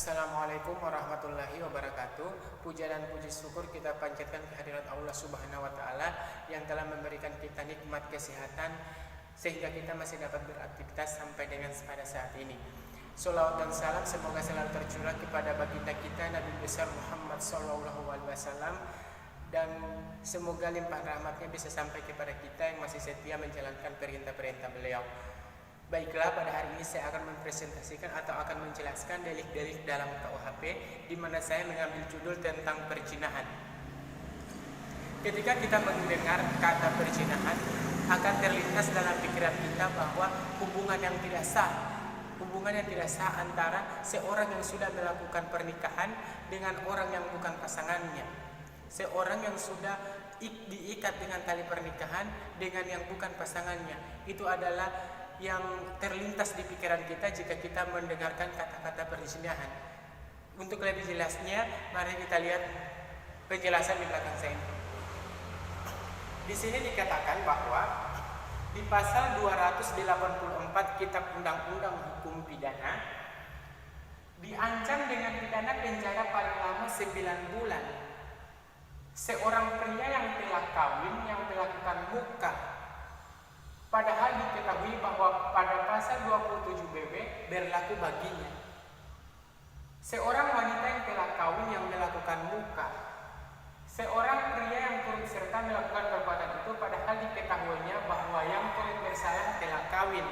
Assalamualaikum warahmatullahi wabarakatuh. Puja dan puji syukur kita panjatkan kehadirat Allah Subhanahu wa Ta'ala yang telah memberikan kita nikmat kesehatan sehingga kita masih dapat beraktivitas sampai dengan pada saat ini. Sholawat dan salam semoga selalu tercurah kepada baginda kita Nabi besar Muhammad SAW, dan semoga limpah rahmatnya bisa sampai kepada kita yang masih setia menjalankan perintah-perintah beliau. Baiklah, pada hari ini saya akan mempresentasikan atau akan menjelaskan delik-delik dalam KUHP, di mana saya mengambil judul tentang perzinahan. Ketika kita mendengar kata perzinahan, akan terlintas dalam pikiran kita bahwa hubungan yang tidak sah antara seorang yang sudah melakukan pernikahan dengan orang yang bukan pasangannya. Seorang yang sudah diikat dengan tali pernikahan dengan yang bukan pasangannya. Itu adalah yang terlintas di pikiran kita jika kita mendengarkan kata-kata perzinahan. Untuk lebih jelasnya, mari kita lihat penjelasan di belakang saya. Di sini dikatakan bahwa di pasal 284 Kitab Undang-Undang Hukum Pidana diancam dengan pidana penjara paling lama 9 bulan seorang pria yang telah kawin yang melakukan mukah. Padahal diketahui bahwa pada pasal 27 BW berlaku baginya. Seorang wanita yang telah kawin yang melakukan mukah, seorang pria yang turut serta melakukan perbuatan itu padahal diketahuinya bahwa yang turut bersalah telah kawin.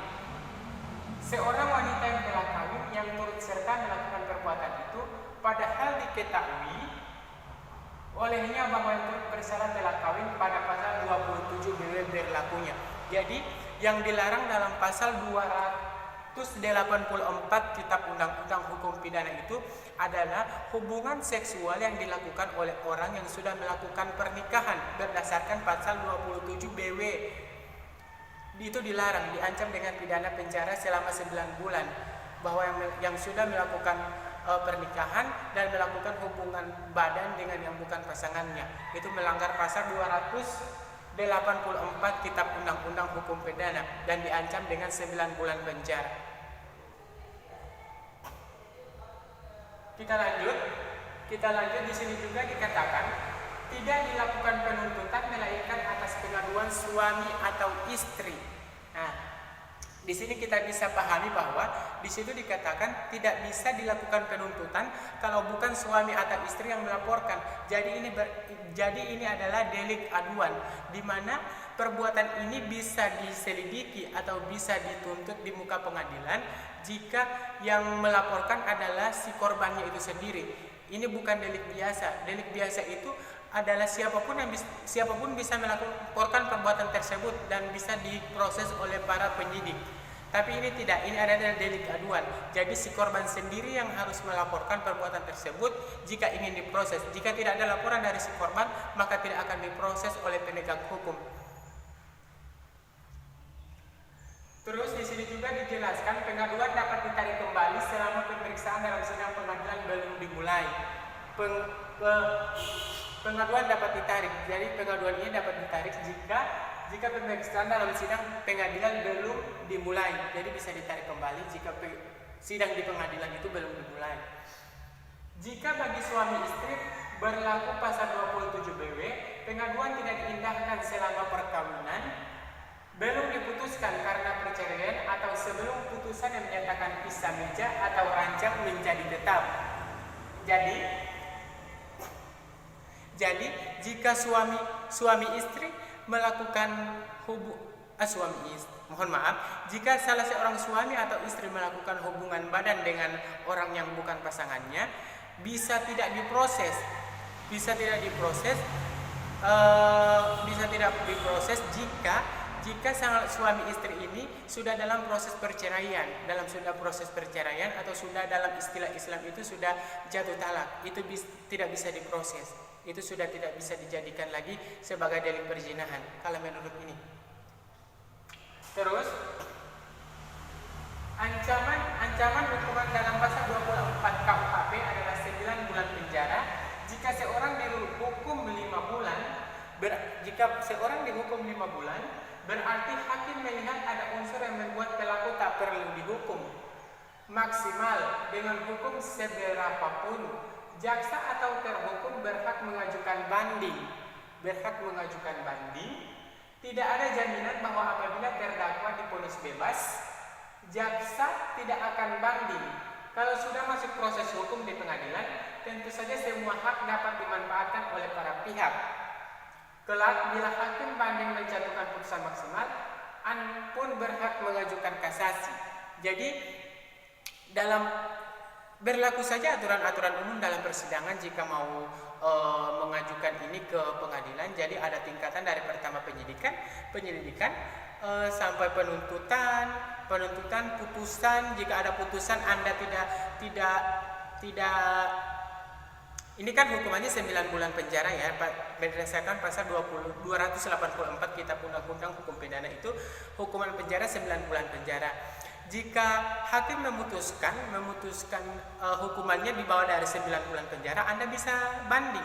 Seorang wanita yang telah kawin yang turut serta melakukan perbuatan itu padahal diketahui olehnya bahwa yang turut bersalah telah kawin pada pasal 27 BW berlakunya. Jadi yang dilarang dalam pasal 284 Kitab Undang-Undang Hukum Pidana itu adalah hubungan seksual yang dilakukan oleh orang yang sudah melakukan pernikahan berdasarkan pasal 27 BW. Itu dilarang, diancam dengan pidana penjara selama 9 bulan. Bahwa yang sudah melakukan pernikahan dan melakukan hubungan badan dengan yang bukan pasangannya itu melanggar pasal 284 Kitab Undang-Undang Hukum Pidana dan diancam dengan 9 bulan penjara. Kita lanjut di sini juga dikatakan tidak dilakukan penuntutan melainkan atas pengaduan suami atau istri. Nah, di sini kita bisa pahami bahwa di situ dikatakan tidak bisa dilakukan penuntutan kalau bukan suami atau istri yang melaporkan. Jadi ini adalah delik aduan, di mana perbuatan ini bisa diselidiki atau bisa dituntut di muka pengadilan jika yang melaporkan adalah si korbannya itu sendiri. Ini bukan delik biasa. Delik biasa itu adalah siapapun bisa melaporkan perbuatan tersebut dan bisa diproses oleh para penyidik. Tapi ini tidak, ini adalah delik aduan. Jadi si korban sendiri yang harus melaporkan perbuatan tersebut jika ingin diproses. Jika tidak ada laporan dari si korban, maka tidak akan diproses oleh penegak hukum. Terus di sini juga dijelaskan pengaduan dapat ditarik kembali selama pemeriksaan dalam sidang pengadilan belum dimulai. Pengaduan dapat ditarik. Jadi pengaduan ini dapat ditarik jika pemeriksaan dalam sidang pengadilan belum dimulai. Jadi bisa ditarik kembali jika sidang di pengadilan itu belum dimulai. Jika bagi suami istri berlaku pasal 27 BW, pengaduan tidak diindahkan selama perkawinan belum diputuskan karena perceraian atau sebelum putusan yang menyatakan pisah meja atau ranjang menjadi tetap. Jadi jika suami istri melakukan jika salah seorang suami atau istri melakukan hubungan badan dengan orang yang bukan pasangannya, bisa tidak diproses jika sang suami istri ini sudah dalam proses perceraian, atau sudah dalam istilah Islam itu sudah jatuh talak, itu tidak bisa diproses. Itu sudah tidak bisa dijadikan lagi sebagai delik perzinahan kalau menurut ini. Terus ancaman hukuman dalam pasal 24 KUHP adalah 9 bulan penjara jika seorang dihukum 5 bulan. Jika seorang dihukum 5 bulan, berarti hakim melihat ada unsur yang membuat pelaku tak perlu dihukum. maksimal dengan hukum seberapapun, jaksa atau terhukum berhak mengajukan banding. Tidak ada jaminan bahwa apabila terdakwa divonis bebas, jaksa tidak akan banding. Kalau sudah masuk proses hukum di pengadilan, tentu saja semua hak dapat dimanfaatkan oleh para pihak. Kelak bila hakim banding menjatuhkan putusan maksimal, pun berhak mengajukan kasasi. Jadi dalam berlaku saja aturan-aturan umum dalam persidangan jika mau mengajukan ini ke pengadilan. Jadi ada tingkatan dari pertama penyelidikan sampai penuntutan, putusan. Jika ada putusan Anda tidak ini kan hukumannya 9 bulan penjara ya, berdasarkan pasal 284 Kitab Undang-Undang Hukum Pidana itu hukuman penjara 9 bulan penjara. Jika hakim memutuskan hukumannya di bawah dari 9 bulan penjara, Anda bisa banding.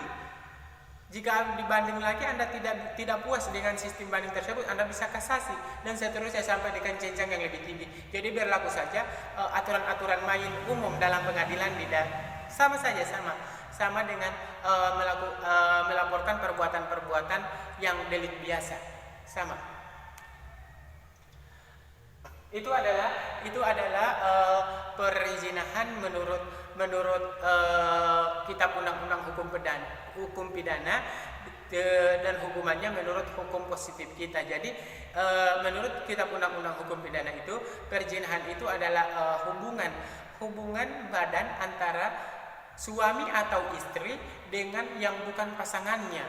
Jika dibanding lagi Anda tidak puas dengan sistem banding tersebut, Anda bisa kasasi dan seterusnya sampai dengan jenjang yang lebih tinggi. Jadi berlaku saja aturan-aturan main umum dalam pengadilan sama dengan melaporkan perbuatan-perbuatan yang delik biasa, sama. Itu adalah perzinahan menurut Kitab Undang-Undang Hukum Pidana dan hukumannya menurut hukum positif kita. Jadi menurut Kitab Undang-Undang Hukum Pidana itu perzinahan itu adalah hubungan badan antara suami atau istri dengan yang bukan pasangannya.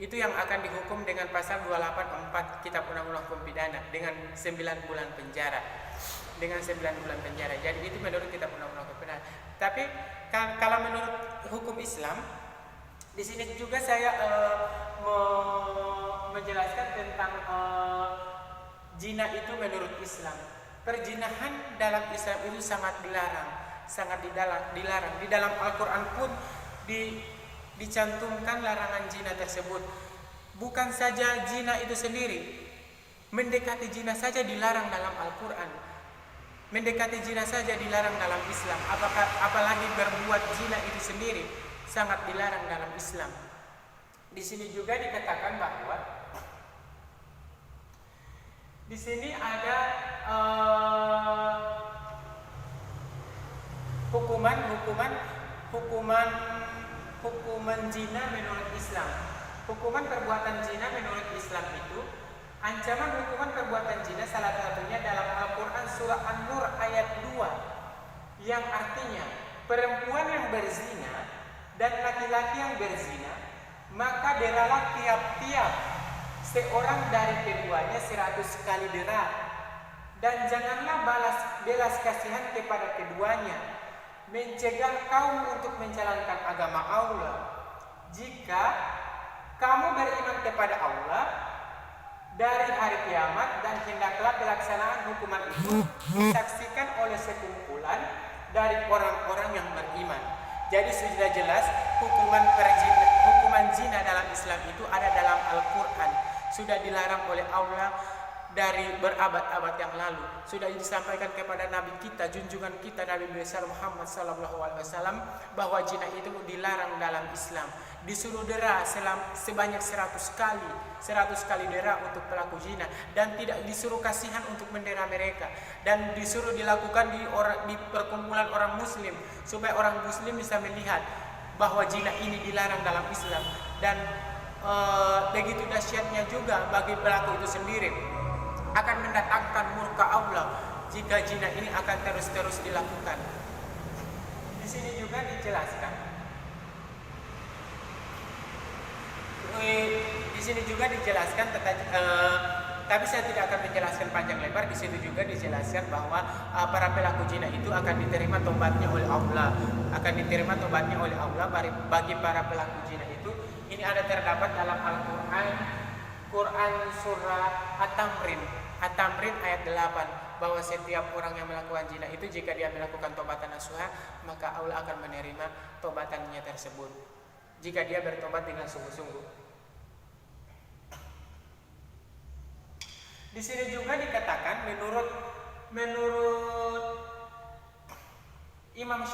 Itu yang akan dihukum dengan pasal 284 Kitab Undang-Undang Hukum Pidana dengan 9 bulan penjara. Jadi itu menurut Kitab Undang-Undang Hukum Pidana. Tapi kalau menurut hukum Islam, di sini juga saya menjelaskan tentang zina itu menurut Islam. Perzinahan dalam Islam itu sangat dilarang. Di dalam Al-Quran pun dicantumkan larangan zina tersebut. Bukan saja zina itu sendiri, mendekati zina saja dilarang dalam Al-Quran. Mendekati zina saja dilarang dalam Islam. Apalagi berbuat zina itu sendiri sangat dilarang dalam Islam. Di sini juga dikatakan bahwa di sini ada hukuman zina menurut Islam. Hukuman perbuatan zina menurut Islam itu, ancaman hukuman perbuatan zina salah satunya dalam Al-Quran surah An-Nur ayat 2, yang artinya perempuan yang berzina dan laki-laki yang berzina, maka deralah tiap-tiap seorang dari keduanya 100 kali dera, dan janganlah belas kasihan kepada keduanya, mencegah kaum untuk menjalankan agama Allah. Jika kamu beriman kepada Allah dari hari kiamat, dan hendaklah pelaksanaan hukuman itu disaksikan oleh sekumpulan dari orang-orang yang beriman. Jadi sudah jelas hukuman zina dalam Islam itu ada dalam Al-Quran. Sudah dilarang oleh Allah dari berabad-abad yang lalu. Sudah disampaikan kepada Nabi kita, junjungan kita Nabi besar Muhammad SAW, bahwa zina itu dilarang dalam Islam. Disuruh dera sebanyak 100 kali dera untuk pelaku zina, dan tidak disuruh kasihan untuk mendera mereka, dan disuruh dilakukan di perkumpulan orang muslim, supaya orang muslim bisa melihat bahwa zina ini dilarang dalam Islam. Dan begitu dahsyatnya juga bagi pelaku itu sendiri, akan mendatangkan murka Allah jika zina ini akan terus dilakukan. Di sini juga dijelaskan tapi saya tidak akan menjelaskan panjang lebar. Di situ juga dijelaskan bahwa para pelaku zina itu akan diterima tobatnya oleh Allah, bagi para pelaku zina itu. Ini ada terdapat dalam Al-Quran surah At-Tamrin ayat 8, bahwa setiap orang yang melakukan zina itu, jika dia melakukan tobatan nasuha, maka Allah akan menerima tobatannya tersebut jika dia bertobat dengan sungguh-sungguh. Di sini juga dikatakan menurut menurut Imam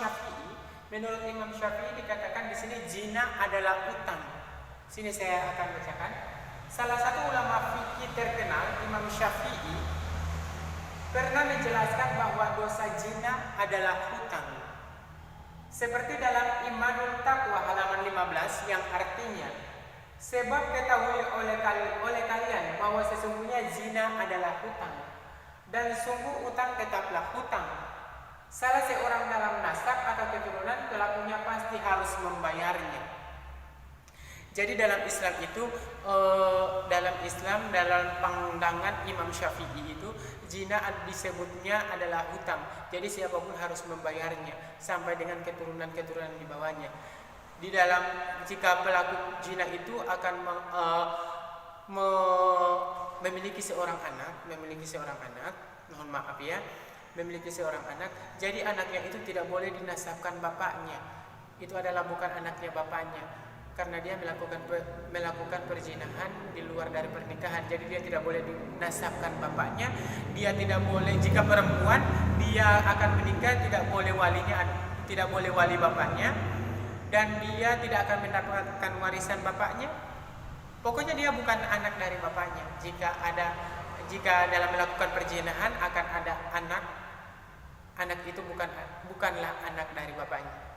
Syafi'i dikatakan di sini zina adalah utang. Sini saya akan bacakan. Salah satu ulama fikih terkenal, Imam Syafi'i, pernah menjelaskan bahwa dosa zina adalah hutang. Seperti dalam Imanul Taqwa halaman 15 yang artinya, sebab ketahui oleh kalian bahwa sesungguhnya zina adalah hutang, dan sungguh utang tetaplah hutang. Salah seorang dalam nasab atau keturunan pelakunya pasti harus membayarnya. Jadi dalam Islam itu, dalam pandangan Imam Syafi'i itu, zina disebutnya adalah hutang. Jadi siapapun harus membayarnya sampai dengan keturunan-keturunan di bawahnya. Di dalam, jika pelaku zina itu akan memiliki seorang anak, mohon maaf ya, memiliki seorang anak, jadi anaknya itu tidak boleh dinasabkan bapaknya. Itu adalah bukan anaknya bapaknya, karena dia melakukan perzinahan di luar dari pernikahan. Jadi dia tidak boleh dinasabkan bapaknya. Dia tidak boleh, jika perempuan dia akan menikah, tidak boleh wali bapaknya, dan dia tidak akan mendapatkan warisan bapaknya. Pokoknya dia bukan anak dari bapaknya. Jika dalam melakukan perzinahan akan ada anak itu bukanlah anak dari bapaknya.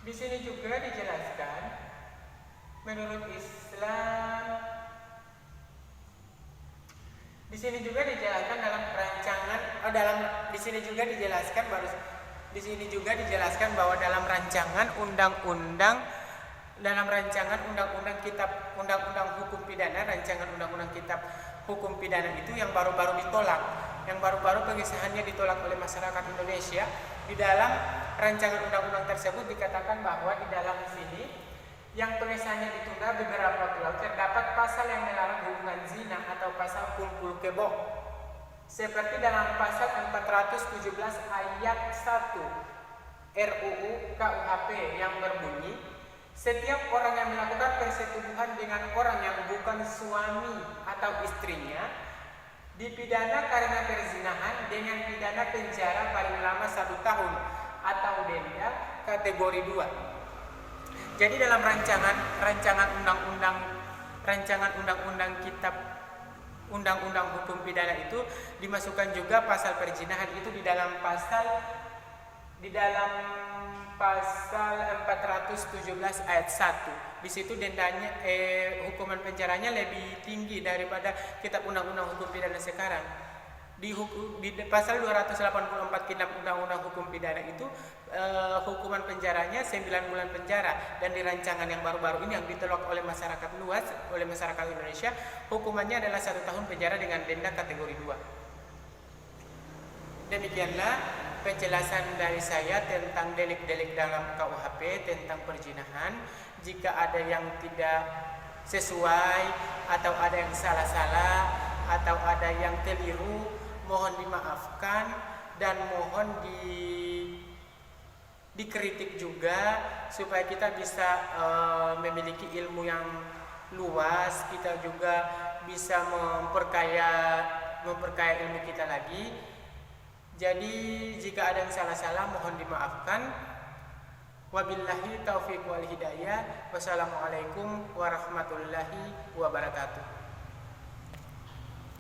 Di sini juga dijelaskan menurut Islam. Di sini juga dijelaskan bahwa dalam rancangan undang-undang kitab undang-undang hukum pidana, rancangan undang-undang kitab hukum pidana itu yang baru-baru ditolak, yang baru-baru pengesahannya ditolak oleh masyarakat Indonesia. Di dalam rancangan undang-undang tersebut dikatakan bahwa di dalam sini yang pengesahannya ditunda beberapa waktu lalu terdapat pasal yang melarang hubungan zina atau pasal kumpul kebo, seperti dalam pasal 417 ayat 1 RUU KUHP yang berbunyi, setiap orang yang melakukan persetubuhan dengan orang yang bukan suami atau istrinya dipidana karena perzinahan dengan pidana penjara paling lama 1 tahun atau denda kategori 2. Jadi dalam rancangan undang-undang kitab undang-undang hukum pidana itu dimasukkan juga pasal perzinahan itu di dalam pasal 417 ayat 1. Di situ dendanya hukuman penjaranya lebih tinggi daripada kitab undang-undang hukum pidana sekarang. Di pasal 284 kitab undang-undang hukum pidana itu hukuman penjaranya 9 bulan penjara, dan di rancangan yang baru-baru ini yang ditolak oleh masyarakat luas, oleh masyarakat Indonesia, hukumannya adalah 1 tahun penjara dengan denda kategori 2. Demikianlah penjelasan dari saya tentang delik-delik dalam KUHP tentang perzinahan. Jika ada yang tidak sesuai atau ada yang salah-salah atau ada yang keliru, mohon dimaafkan dan mohon dikritik juga supaya kita bisa memiliki ilmu yang luas, kita juga bisa memperkaya ilmu kita lagi. Jadi jika ada yang salah-salah mohon dimaafkan. Wabillahi taufiq wal hidayah. Wassalamualaikum warahmatullahi wabarakatuh.